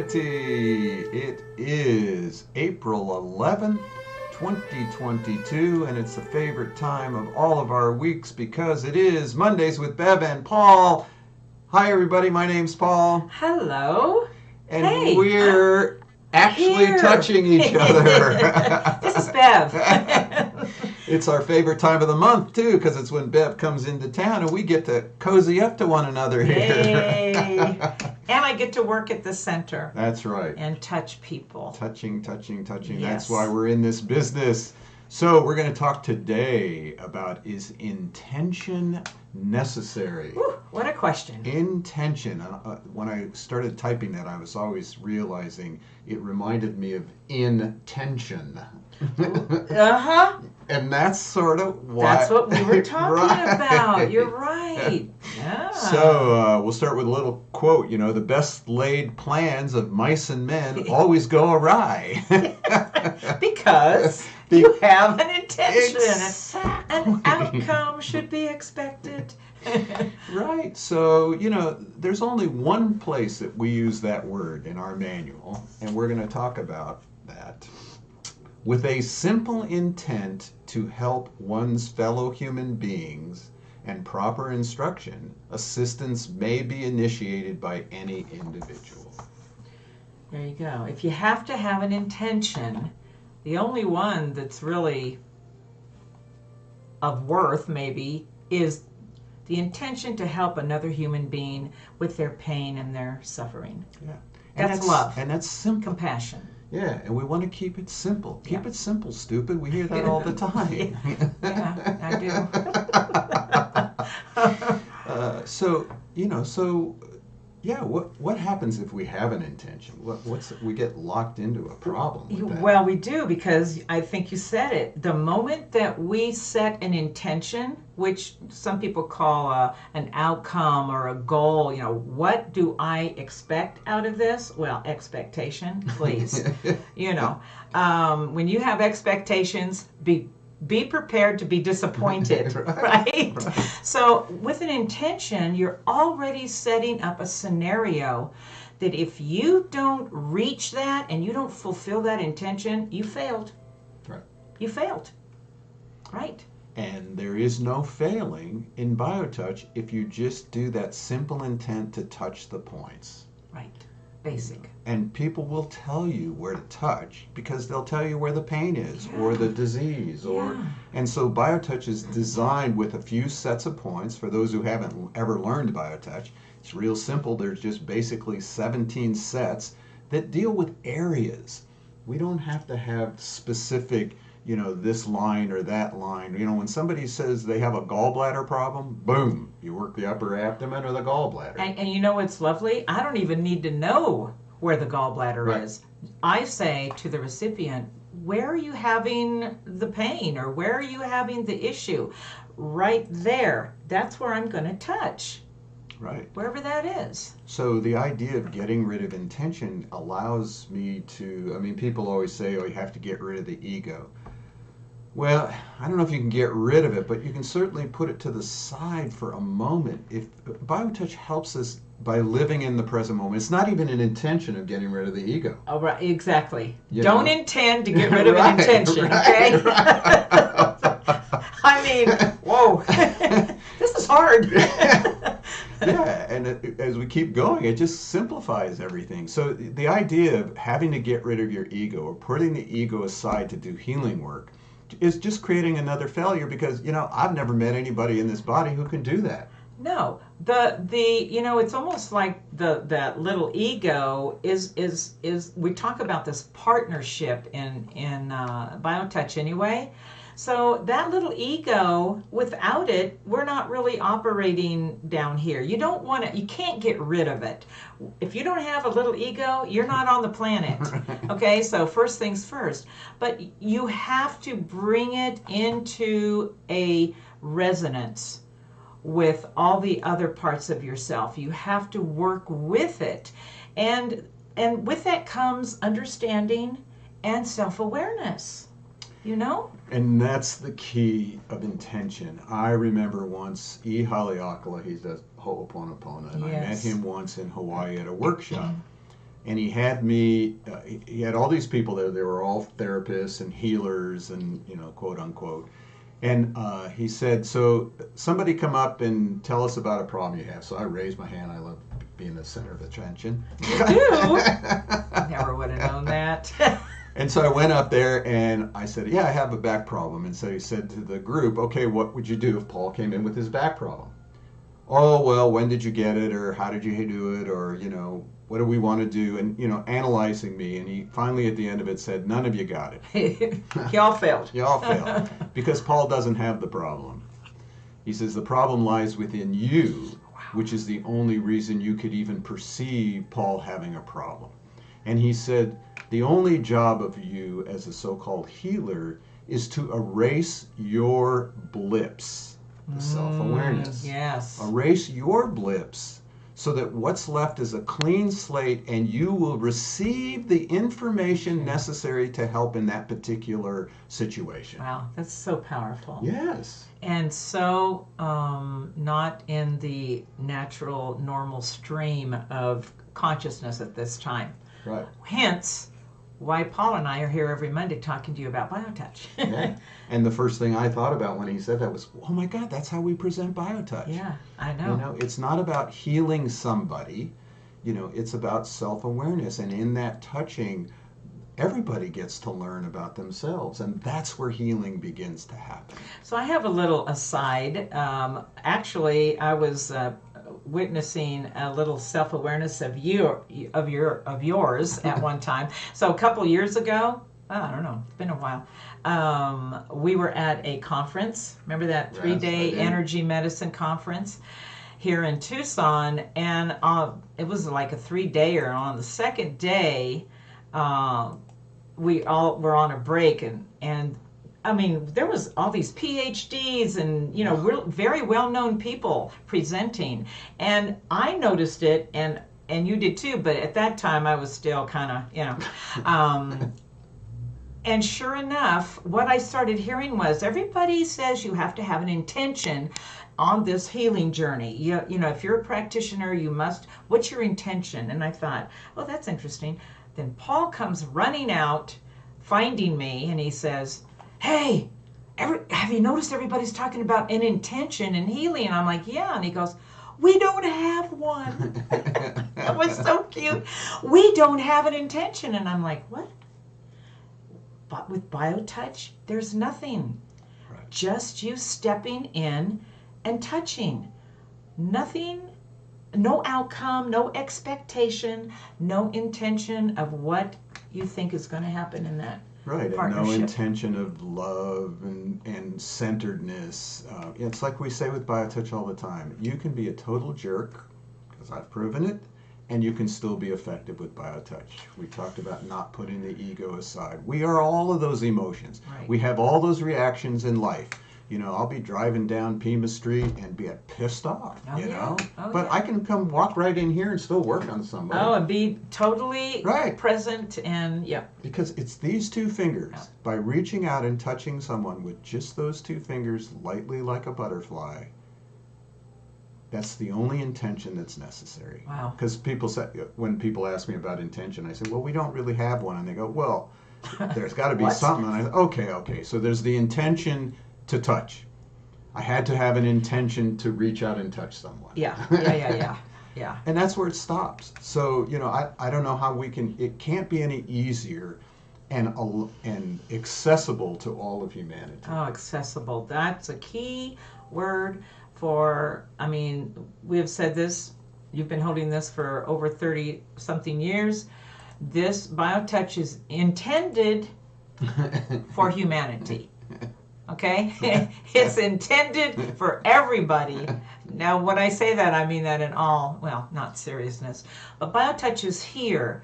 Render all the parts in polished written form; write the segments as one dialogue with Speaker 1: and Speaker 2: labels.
Speaker 1: Alrighty, it is April 11th, 2022, and it's the favorite time of all of our weeks because it is Mondays with Bev and Paul. Hi everybody, my name's Paul.
Speaker 2: Hello.
Speaker 1: And
Speaker 2: hey,
Speaker 1: we're actually
Speaker 2: here.
Speaker 1: touching each other.
Speaker 2: This is Bev.
Speaker 1: It's our favorite time of the month too, because it's when Bev comes into town and we get to cozy up to one another here.
Speaker 2: Yay. And I get to work at the center.
Speaker 1: That's right.
Speaker 2: And touch people.
Speaker 1: Touching.
Speaker 2: Yes.
Speaker 1: That's why we're in this business. So we're going to talk today about, is intention necessary?
Speaker 2: Whew, what a question.
Speaker 1: Intention. When I started typing that, I was always realizing it reminded me of intention.
Speaker 2: Uh-huh.
Speaker 1: And that's sort of why.
Speaker 2: That's what we were talking
Speaker 1: right.
Speaker 2: about. You're right. Yeah.
Speaker 1: So we'll start with a little quote. You know, the best laid plans of mice and men always go awry.
Speaker 2: Because you have an intention.
Speaker 1: Exactly.
Speaker 2: An outcome should be expected.
Speaker 1: Right. So, you know, there's only one place that we use that word in our manual, and we're going to talk about that. With a simple intent to help one's fellow human beings and proper instruction, assistance may be initiated by any individual.
Speaker 2: There you go. If you have to have an intention, the only one that's really of worth, maybe, is the intention to help another human being with their pain and their suffering.
Speaker 1: Yeah.
Speaker 2: That's love.
Speaker 1: And that's simple.
Speaker 2: Compassion.
Speaker 1: Yeah, and we want to keep it simple. Keep it simple, stupid. We hear that all the time.
Speaker 2: Yeah, I do.
Speaker 1: What happens if we have an intention? We get locked into a problem with that.
Speaker 2: Well, we do, because I think you said it. The moment that we set an intention, which some people call an outcome or a goal, you know, what do I expect out of this? Well, expectation, please. You know, when you have expectations, be prepared to be disappointed, right? So with an intention, you're already setting up a scenario that if you don't reach that and you don't fulfill that intention, you failed.
Speaker 1: Right.
Speaker 2: You failed. Right.
Speaker 1: And there is no failing in BioTouch if you just do that simple intent to touch the points.
Speaker 2: Right. Basic.
Speaker 1: And people will tell you where to touch because they'll tell you where the pain is or the disease and so BioTouch is designed with a few sets of points. For those who haven't ever learned BioTouch, it's real simple. There's just basically 17 sets that deal with areas. We don't have to have specific, you know, this line or that line. You know, when somebody says they have a gallbladder problem, boom, you work the upper abdomen or the gallbladder.
Speaker 2: And you know what's lovely? I don't even need to know where the gallbladder is. I say to the recipient, where are you having the pain or where are you having the issue? Right there. That's where I'm going to touch.
Speaker 1: Right.
Speaker 2: Wherever that is.
Speaker 1: So the idea of getting rid of intention allows me to, I mean, people always say, oh, you have to get rid of the ego. Well, I don't know if you can get rid of it, but you can certainly put it to the side for a moment. If BioTouch helps us by living in the present moment, it's not even an intention of getting rid of the ego.
Speaker 2: Oh, right, exactly.
Speaker 1: You
Speaker 2: don't
Speaker 1: know?
Speaker 2: Intend to get rid of an intention, okay? I mean, whoa, this is hard.
Speaker 1: Yeah, and as we keep going, it just simplifies everything. So the idea of having to get rid of your ego or putting the ego aside to do healing work is just creating another failure because, you know, I've never met anybody in this body who can do that.
Speaker 2: No, you know, it's almost like that little ego is we talk about this partnership in BioTouch anyway. So that little ego, without it, we're not really operating down here. You can't get rid of it. If you don't have a little ego, you're not on the planet. Okay, so first things first. But you have to bring it into a resonance with all the other parts of yourself. You have to work with it. And with that comes understanding and self-awareness. You know?
Speaker 1: And that's the key of intention. I remember once E. Haleakala, he's a Ho'oponopono, and I met him once in Hawaii at a workshop. and he had me. He had all these people there. They were all therapists and healers, and quote unquote. And he said, "So somebody come up and tell us about a problem you have." So I raised my hand. I love being the center of attention.
Speaker 2: You do? Never would have known that.
Speaker 1: And so I went up there and I said, "Yeah, I have a back problem." And so he said to the group, "Okay, what would you do if Paul came in with his back problem?" "Oh, well, when did you get it, or how did you do it, or what do we want to do?" And analyzing me. And he finally at the end of it said, "None of you got it.
Speaker 2: Y'all failed.
Speaker 1: Y'all failed, because Paul doesn't have the problem." He says the problem lies within you, which is the only reason you could even perceive Paul having a problem. And he said the only job of you as a so-called healer is to erase your blips, the self-awareness.
Speaker 2: Yes.
Speaker 1: Erase your blips so that what's left is a clean slate, and you will receive the information necessary to help in that particular situation.
Speaker 2: Wow, that's so powerful.
Speaker 1: Yes.
Speaker 2: And so not in the natural, normal stream of consciousness at this time.
Speaker 1: Right.
Speaker 2: Hence, why Paul and I are here every Monday talking to you about BioTouch.
Speaker 1: Yeah. And the first thing I thought about when he said that was, oh my God, that's how we present BioTouch.
Speaker 2: Yeah, I know.
Speaker 1: It's not about healing somebody. It's about self-awareness. And in that touching, everybody gets to learn about themselves. And that's where healing begins to happen.
Speaker 2: So I have a little aside. Actually, I was witnessing a little self-awareness of yours at one time. So a couple years ago, I don't know, it's been a while. We were at a conference. Remember that 3-day energy medicine conference here in Tucson? And it was like a 3-dayer. On the second day, we all were on a break, and I mean, there was all these PhDs and, very well-known people presenting. And I noticed it, and you did too, but at that time I was still kind of, and sure enough, what I started hearing was everybody says you have to have an intention on this healing journey. If you're a practitioner, you must, what's your intention? And I thought, oh, that's interesting. Then Paul comes running out, finding me, and he says, "Hey, have you noticed everybody's talking about an intention and healing?" And I'm like, "Yeah." And he goes, "We don't have one." That was so cute. "We don't have an intention." And I'm like, "What?" But with BioTouch, there's nothing.
Speaker 1: Right.
Speaker 2: Just you stepping in and touching. Nothing, no outcome, no expectation, no intention of what you think is going to happen in that.
Speaker 1: Right, and no intention of love and centeredness. It's like we say with BioTouch all the time. You can be a total jerk, because I've proven it, and you can still be effective with BioTouch. We talked about not putting the ego aside. We are all of those emotions.
Speaker 2: Right.
Speaker 1: We have all those reactions in life. I'll be driving down Pima Street and be pissed off, but I can come walk right in here and still work on somebody.
Speaker 2: Oh, and be totally present and,
Speaker 1: Because it's these two fingers. Yeah. By reaching out and touching someone with just those two fingers, lightly like a butterfly, that's the only intention that's necessary.
Speaker 2: Wow.
Speaker 1: Because when people ask me about intention, I say, well, we don't really have one. And they go, well, there's got to be something. And I say, okay. So there's the intention to touch. I had to have an intention to reach out and touch someone.
Speaker 2: Yeah.
Speaker 1: And that's where it stops. So, I don't know how it can't be any easier and accessible to all of humanity.
Speaker 2: Oh, accessible. That's a key word we have said this, you've been holding this for over 30 something years. This BioTouch is intended for humanity. Okay? It's intended for everybody. Now, when I say that, I mean that in all, not seriousness, but BioTouch is here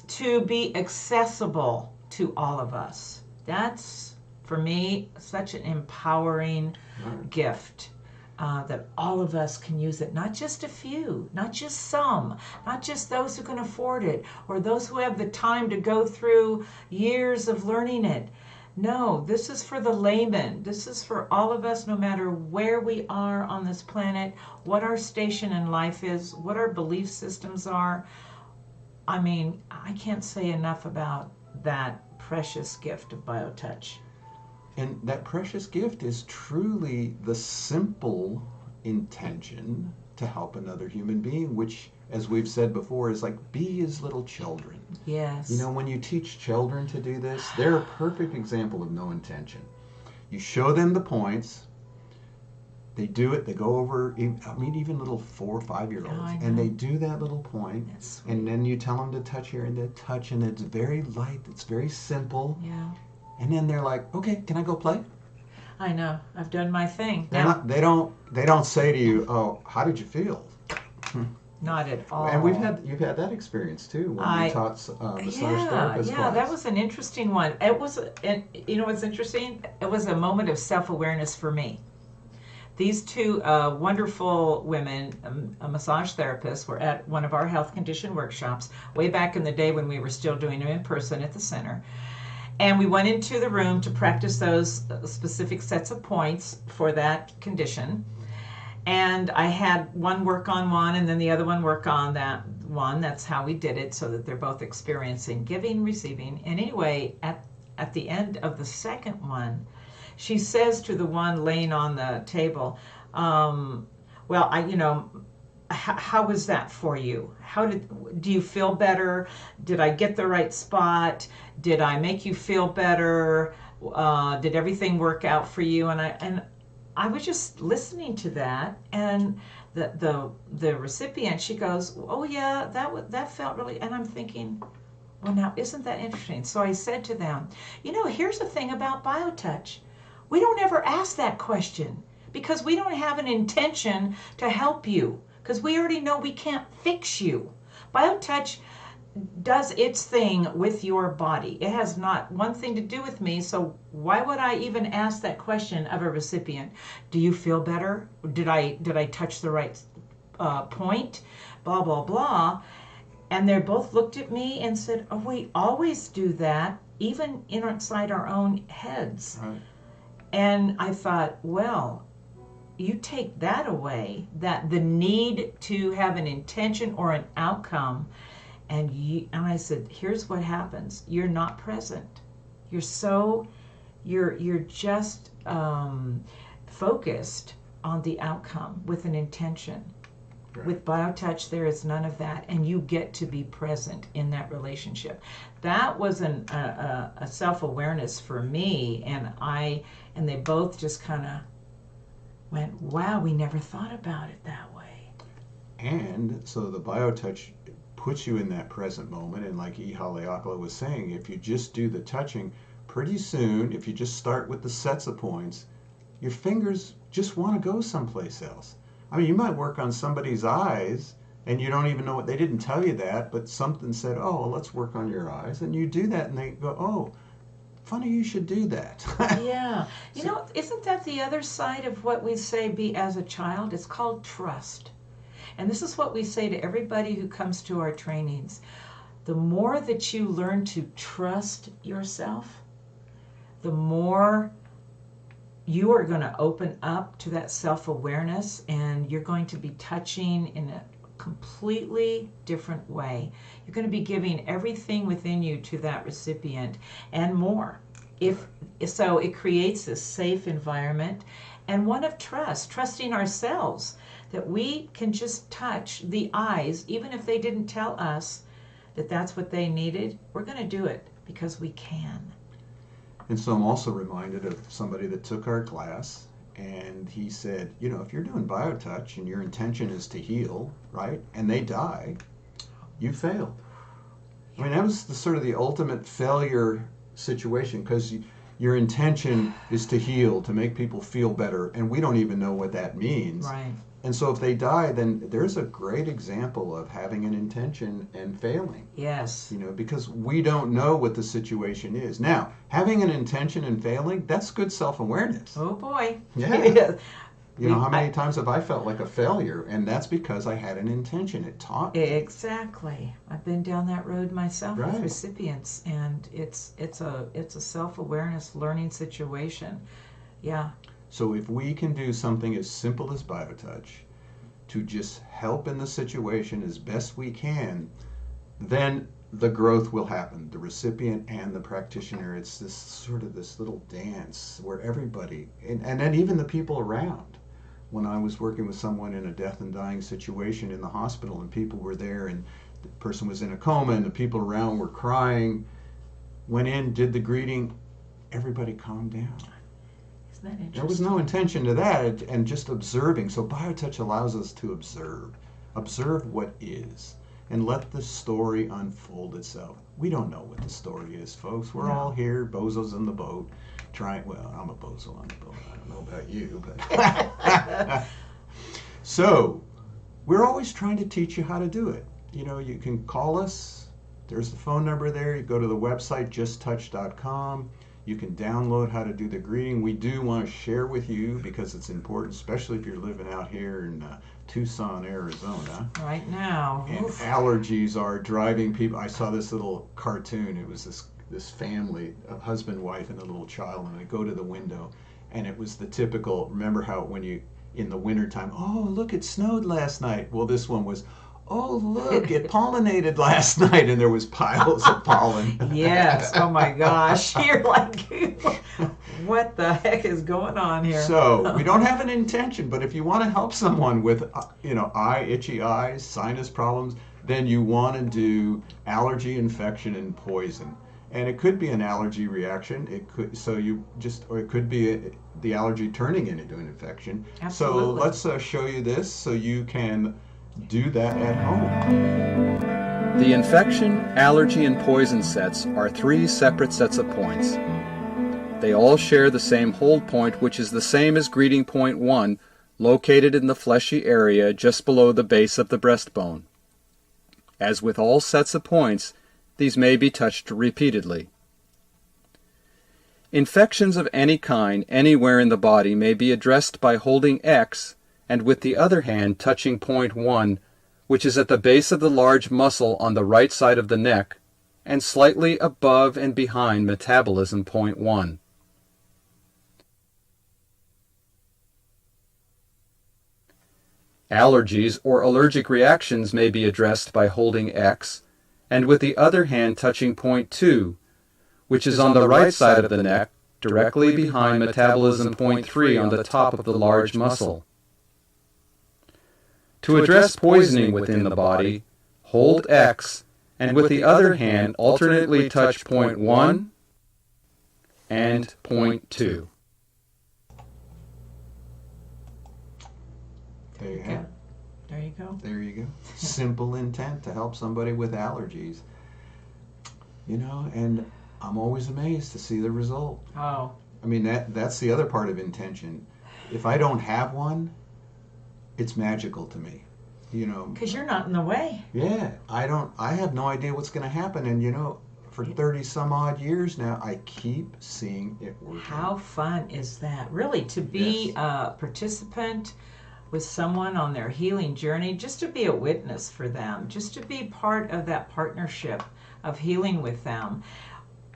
Speaker 2: to be accessible to all of us. That's, for me, such an empowering gift. That all of us can use it, not just a few, not just some, not just those who can afford it, or those who have the time to go through years of learning it. No, this is for the layman. This is for all of us, no matter where we are on this planet, what our station in life is, what our belief systems are. I mean, I can't say enough about that precious gift of BioTouch.
Speaker 1: And that precious gift is truly the simple intention to help another human being, which, as we've said before, is like be as little children. You
Speaker 2: Yes.
Speaker 1: know, when you teach children to do this, they're a perfect example of no intention. You show them the points, they do it, they go over, I mean, even little 4 or 5 year
Speaker 2: Oh,
Speaker 1: olds,
Speaker 2: I
Speaker 1: and
Speaker 2: know.
Speaker 1: they do that little point,
Speaker 2: That's sweet.
Speaker 1: and then you tell them to touch here, and they touch, and it's very light, it's very simple,
Speaker 2: Yeah.
Speaker 1: and then they're like, okay, can I go play?
Speaker 2: I know. I've done my thing.
Speaker 1: They're
Speaker 2: Now,
Speaker 1: not, they don't say to you, oh, how did you feel?
Speaker 2: not at
Speaker 1: And
Speaker 2: all.
Speaker 1: you've had that experience too when we
Speaker 2: I
Speaker 1: taught massage
Speaker 2: Yeah,
Speaker 1: therapist
Speaker 2: yeah, that
Speaker 1: class.
Speaker 2: was an interesting one. It was, and you know what's interesting? It was a moment of self-awareness for me. These two wonderful women, a massage therapist, were at one of our health condition workshops way back in the day when we were still doing them in person at the center. And we went into the room to practice those specific sets of points for that condition. And I had one work on one and then the other one work on that one. That's how we did it, so that they're both experiencing giving, receiving. And anyway, at the end of the second one, she says to the one laying on the table, well, how was that for you? Do you feel better? Did I get the right spot? Did I make you feel better? Did everything work out for you? And I was just listening to that, and the recipient, she goes, oh yeah, that felt really, and I'm thinking, well, now isn't that interesting? So I said to them, here's the thing about BioTouch. We don't ever ask that question because we don't have an intention to help you, because we already know we can't fix you. BioTouch does its thing with your body. It has not one thing to do with me, so why would I even ask that question of a recipient? Do you feel better? Did I touch the right point? Blah blah blah. And they both looked at me and said, "Oh, we always do that, even inside our own heads."
Speaker 1: Right.
Speaker 2: And I thought, well, you take that away, that the need to have an intention or an outcome, and I said, here's what happens. You're not present. You're just focused on the outcome with an intention.
Speaker 1: Right.
Speaker 2: With BioTouch, there is none of that, and you get to be present in that relationship. That was a self-awareness for me, and they both just kind of went, wow, we never thought about it that way.
Speaker 1: And so the BioTouch puts you in that present moment, and like E. Haleakala was saying, if you just do the touching, pretty soon, if you just start with the sets of points, your fingers just want to go someplace else. I mean, you might work on somebody's eyes and you don't even know what, they didn't tell you that, but something said, oh, well, let's work on your eyes. And you do that and they go, oh, funny you should do that.
Speaker 2: Yeah. Isn't that the other side of what we say be as a child? It's called trust. And this is what we say to everybody who comes to our trainings. The more that you learn to trust yourself, the more you are going to open up to that self-awareness, and you're going to be touching in a completely different way. You're going to be giving everything within you to that recipient and more. If so, it creates a safe environment and one of trust, trusting ourselves that we can just touch the eyes, even if they didn't tell us that that's what they needed. We're going to do it because we can.
Speaker 1: And so I'm also reminded of somebody that took our class, and he said, if you're doing BioTouch and your intention is to heal, right, and they die, you failed. I mean, that was sort of the ultimate failure situation, because your intention is to heal, to make people feel better, and we don't even know what that means.
Speaker 2: Right.
Speaker 1: And so if they die, then there's a great example of having an intention and failing.
Speaker 2: Yes.
Speaker 1: Because we don't know what the situation is. Now, having an intention and failing, that's good self-awareness.
Speaker 2: Oh boy.
Speaker 1: Yeah. How many times have I felt like a failure? And that's because I had an intention. It taught me.
Speaker 2: Exactly. I've been down that road myself
Speaker 1: Right.
Speaker 2: with recipients, and it's a self-awareness learning situation. Yeah.
Speaker 1: So if we can do something as simple as BioTouch to just help in the situation as best we can, then the growth will happen. The recipient and the practitioner, it's this sort of this little dance where everybody, and then even the people around. When I was working with someone in a death and dying situation in the hospital and people were there and the person was in a coma and the people around were crying, went in, did the greeting, everybody calmed down.
Speaker 2: Isn't that interesting?
Speaker 1: There was no intention to that, and just observing. So BioTouch allows us to observe what is, and let the story unfold itself. We don't know what the story is, folks. We're all here, bozos in the boat, well, I'm a bozo on the boat. I don't know about you, but so we're always trying to teach you how to do it. You know, you can call us. There's the phone number there. You go to the website, justtouch.com. You can download how to do the greeting. We do want to share with you because it's important, especially if you're living out here in Tucson, Arizona.
Speaker 2: Right now.
Speaker 1: And allergies are driving people. I saw this little cartoon. It was this family, a husband, wife, and a little child, and they go to the window, and it was the typical, remember how when you, in the wintertime, oh, look, it snowed last night. Well, this one was, oh, look, it pollinated last night, and there was piles of pollen.
Speaker 2: Yes, oh my gosh. You're like, what the heck is going on here?
Speaker 1: So we don't have an intention, but if you want to help someone with, itchy eyes, sinus problems, then you want to do allergy, infection, and poison. And it could be an allergy reaction. It could, or it could be the allergy turning into an infection.
Speaker 2: Absolutely.
Speaker 1: So let's show you this so you can do that at home.
Speaker 3: The infection, allergy, and poison sets are 3 separate sets of points. They all share the same hold point, which is the same as greeting point 1, located in the fleshy area just below the base of the breastbone. As with all sets of points, these may be touched repeatedly. Infections of any kind anywhere in the body may be addressed by holding X and with the other hand touching point 1, which is at the base of the large muscle on the right side of the neck and slightly above and behind metabolism point 1. Allergies or allergic reactions may be addressed by holding X and with the other hand touching point 2, which is on the right side of the neck, directly behind metabolism point 3 on the top of the large muscle. To address poisoning within the body, hold X and with the other hand alternately touch point 1 and point 2.
Speaker 1: There you have it.
Speaker 2: There you go.
Speaker 1: There you go. Simple intent to help somebody with allergies. And I'm always amazed to see the result.
Speaker 2: Oh.
Speaker 1: I mean, that's the other part of intention. If I don't have one, it's magical to me.
Speaker 2: Because you're not in the way.
Speaker 1: Yeah, I have no idea what's going to happen. And for 30 some odd years now, I keep seeing it working.
Speaker 2: How fun is that? Really, to be a participant with someone on their healing journey, just to be a witness for them, just to be part of that partnership of healing with them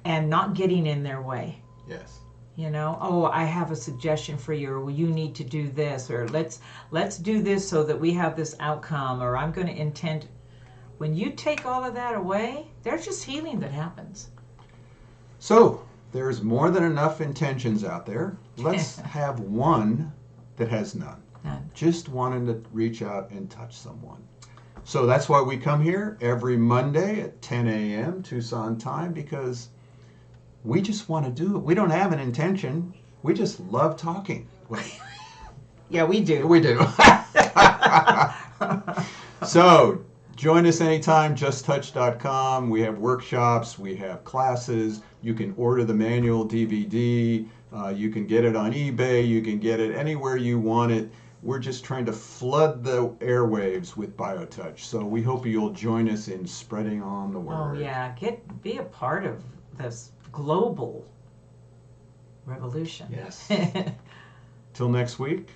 Speaker 2: and not getting in their way.
Speaker 1: Yes.
Speaker 2: Oh, I have a suggestion for you, or well, you need to do this, or let's do this so that we have this outcome, or I'm going to intend. When you take all of that away, there's just healing that happens.
Speaker 1: So there's more than enough intentions out there. Let's have one that has none. Just wanting to reach out and touch someone. So that's why we come here every Monday at 10 a.m. Tucson time, because we just want to do it. We don't have an intention. We just love talking.
Speaker 2: Yeah, we do.
Speaker 1: We do. So join us anytime, justtouch.com. We have workshops. We have classes. You can order the manual DVD. You can get it on eBay. You can get it anywhere you want it. We're just trying to flood the airwaves with BioTouch. So we hope you'll join us in spreading on the word.
Speaker 2: Oh, yeah. Be a part of this global revolution.
Speaker 1: Yes. Till next week.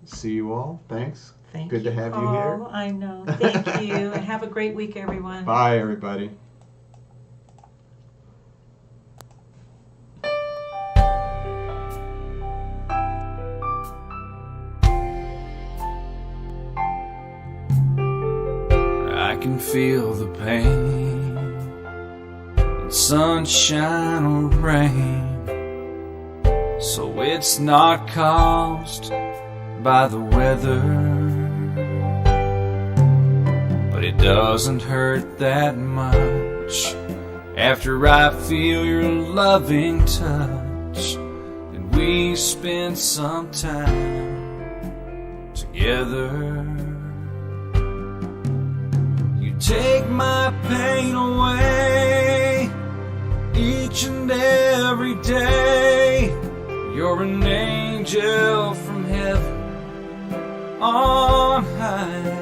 Speaker 1: See you all. Thanks.
Speaker 2: Thank
Speaker 1: Good
Speaker 2: you,
Speaker 1: to have
Speaker 2: Paul.
Speaker 1: you here.
Speaker 2: I know. Thank you. And have a great week, everyone.
Speaker 1: Bye, everybody.
Speaker 4: I can feel the pain sunshine or rain. So it's not caused by the weather, but it doesn't hurt that much after I feel your loving touch and we spend some time together. You take my pain away each and every day. You're an angel from heaven on high.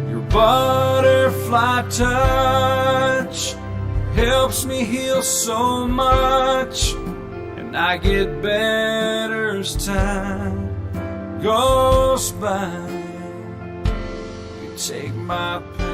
Speaker 4: Your butterfly touch helps me heal so much, and I get better as time goes by. You take my pain